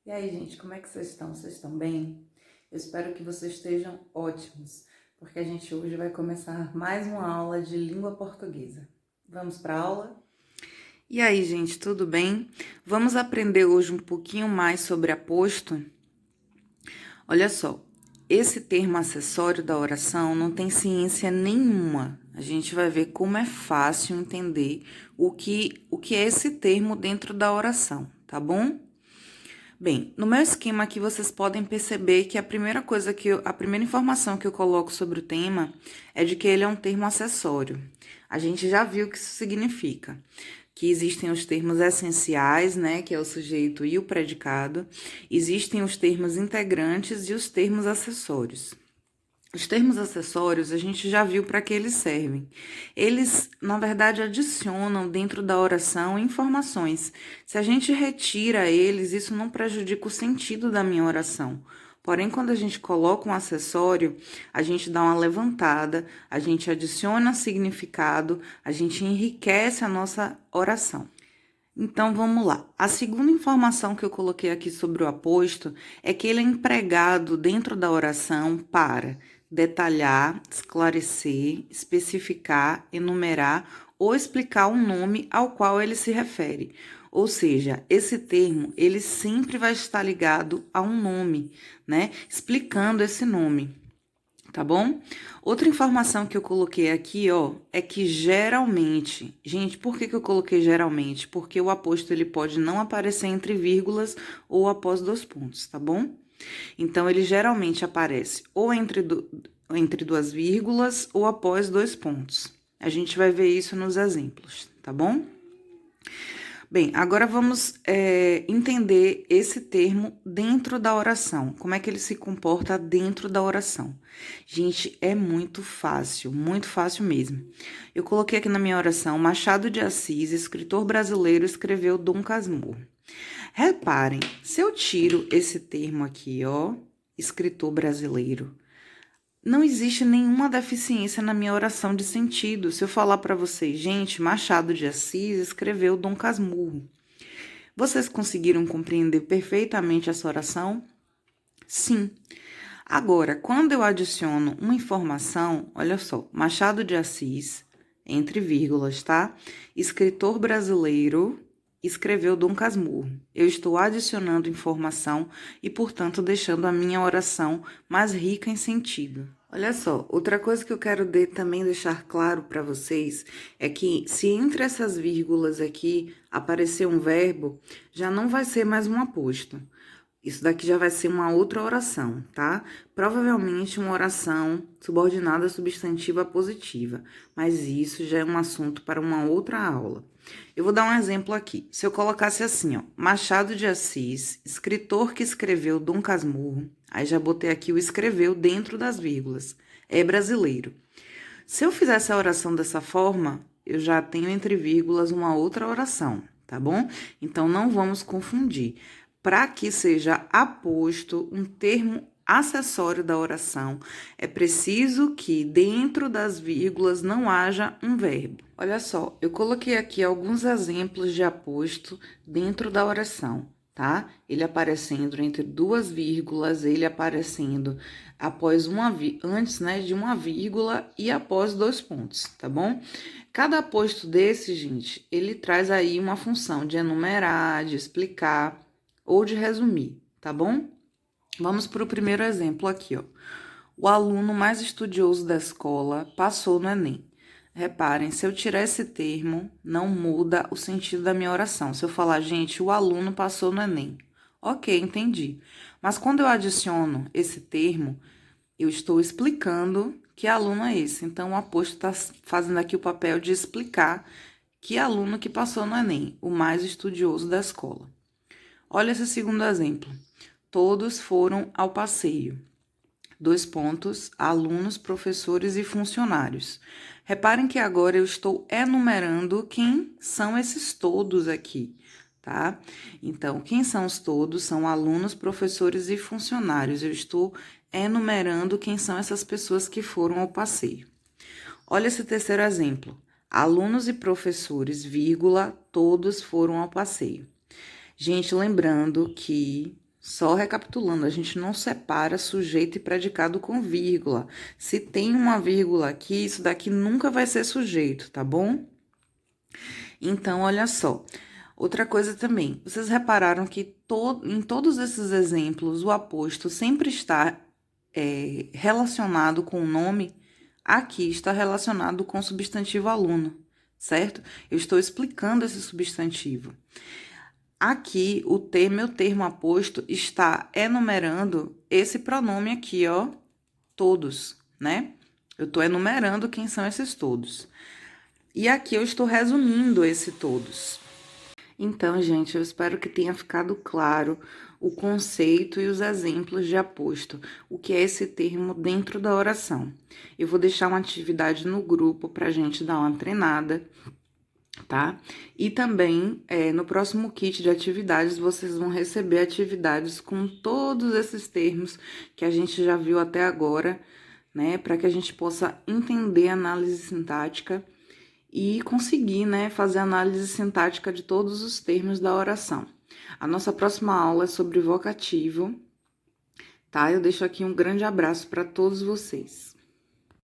E aí, gente, como é que vocês estão? Vocês estão bem? Eu espero que vocês estejam ótimos, porque a gente hoje vai começar mais uma aula de língua portuguesa. Vamos para a aula? E aí, gente, tudo bem? Vamos aprender hoje um pouquinho mais sobre aposto? Olha só, esse termo acessório da oração não tem ciência nenhuma. A gente vai ver como é fácil entender o que é esse termo dentro da oração, tá bom? Bem, no meu esquema aqui vocês podem perceber que a primeira informação que eu coloco sobre o tema é de que ele é um termo acessório. A gente já viu o que isso significa, que existem os termos essenciais, né, que é o sujeito e o predicado, existem os termos integrantes e os termos acessórios. Os termos acessórios, a gente já viu para que eles servem. Eles, na verdade, adicionam dentro da oração informações. Se a gente retira eles, isso não prejudica o sentido da minha oração. Porém, quando a gente coloca um acessório, a gente dá uma levantada, a gente adiciona significado, a gente enriquece a nossa oração. Então vamos lá. A segunda informação que eu coloquei aqui sobre o aposto é que ele é empregado dentro da oração para detalhar, esclarecer, especificar, enumerar ou explicar um nome ao qual ele se refere. Ou seja, esse termo, ele sempre vai estar ligado a um nome, né? Explicando esse nome. Tá bom? Outra informação que eu coloquei aqui, ó, é que geralmente, gente, por que eu coloquei geralmente? Porque o aposto ele pode não aparecer entre vírgulas ou após dois pontos, tá bom? Então, ele geralmente aparece ou entre duas vírgulas ou após dois pontos. A gente vai ver isso nos exemplos, tá bom? Bem, agora vamos entender esse termo dentro da oração. Como é que ele se comporta dentro da oração? Gente, é muito fácil mesmo. Eu coloquei aqui na minha oração, Machado de Assis, escritor brasileiro, escreveu Dom Casmurro. Reparem, se eu tiro esse termo aqui, ó, escritor brasileiro, não existe nenhuma deficiência na minha oração de sentido. Se eu falar para vocês, gente, Machado de Assis escreveu Dom Casmurro. Vocês conseguiram compreender perfeitamente essa oração? Sim. Agora, quando eu adiciono uma informação, olha só, Machado de Assis, entre vírgulas, tá? Escritor brasileiro escreveu Dom Casmurro. Eu estou adicionando informação e, portanto, deixando a minha oração mais rica em sentido. Olha só, outra coisa que eu quero também deixar claro para vocês é que se entre essas vírgulas aqui aparecer um verbo, já não vai ser mais um aposto. Isso daqui já vai ser uma outra oração, tá? Provavelmente uma oração subordinada substantiva positiva, mas isso já é um assunto para uma outra aula. Eu vou dar um exemplo aqui. Se eu colocasse assim, ó, Machado de Assis, escritor que escreveu Dom Casmurro, aí já botei aqui o escreveu dentro das vírgulas, é brasileiro. Se eu fizesse a oração dessa forma, eu já tenho entre vírgulas uma outra oração, tá bom? Então, não vamos confundir. Para que seja aposto um termo acessório da oração, é preciso que dentro das vírgulas não haja um verbo. Olha só, eu coloquei aqui alguns exemplos de aposto dentro da oração, tá? Ele aparecendo entre duas vírgulas, ele aparecendo após antes, né, de uma vírgula e após dois pontos, tá bom? Cada aposto desse, gente, ele traz aí uma função de enumerar, de explicar ou de resumir, tá bom? Vamos para o primeiro exemplo aqui, ó. O aluno mais estudioso da escola passou no Enem. Reparem, se eu tirar esse termo, não muda o sentido da minha oração. Se eu falar, gente, o aluno passou no Enem. Ok, entendi. Mas quando eu adiciono esse termo, eu estou explicando que aluno é esse. Então, o aposto está fazendo aqui o papel de explicar que aluno que passou no Enem, o mais estudioso da escola. Olha esse segundo exemplo. Todos foram ao passeio. Dois pontos, alunos, professores e funcionários. Reparem que agora eu estou enumerando quem são esses todos aqui, tá? Então, quem são os todos? São alunos, professores e funcionários. Eu estou enumerando quem são essas pessoas que foram ao passeio. Olha esse terceiro exemplo. Alunos e professores, vírgula, todos foram ao passeio. Gente, lembrando que Só recapitulando, a gente não separa sujeito e predicado com vírgula. Se tem uma vírgula aqui, isso daqui nunca vai ser sujeito, tá bom? Então, olha só. Outra coisa também, vocês repararam que em todos esses exemplos o aposto sempre está relacionado com o nome? Aqui está relacionado com o substantivo aluno, certo? Eu estou explicando esse substantivo. Aqui, o termo aposto está enumerando esse pronome aqui, ó, todos, né? Eu estou enumerando quem são esses todos. E aqui eu estou resumindo esse todos. Então, gente, eu espero que tenha ficado claro o conceito e os exemplos de aposto, o que é esse termo dentro da oração. Eu vou deixar uma atividade no grupo para a gente dar uma treinada, tá? E também, no próximo kit de atividades, vocês vão receber atividades com todos esses termos que a gente já viu até agora, né? Para que a gente possa entender a análise sintática e conseguir, né, fazer análise sintática de todos os termos da oração. A nossa próxima aula é sobre vocativo, tá? Eu deixo aqui um grande abraço para todos vocês.